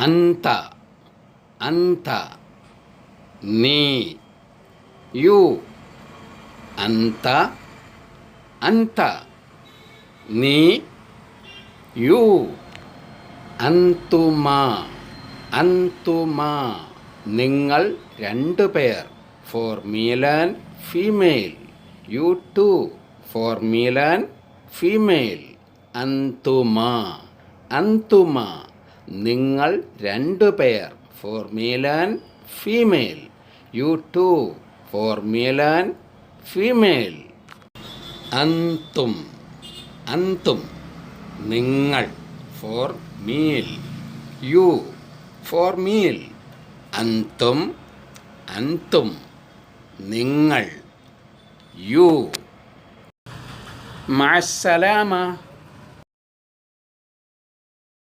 അന്ത അന്ത നീ യു അന്ത അന്ത നീ യു അന്തുമ അന്തുമ നിങ്ങൾ രണ്ടുപേർ for male and female you two for male and female അന്തുമ അന്തുമ നിങ്ങൾ രണ്ടുപേർ for male and female you two for male and female അന്തും അന്തും നിങ്ങൾ for male you for male അന്തും അന്തും നിങ്ങൾ യു മഅസ്സലാമ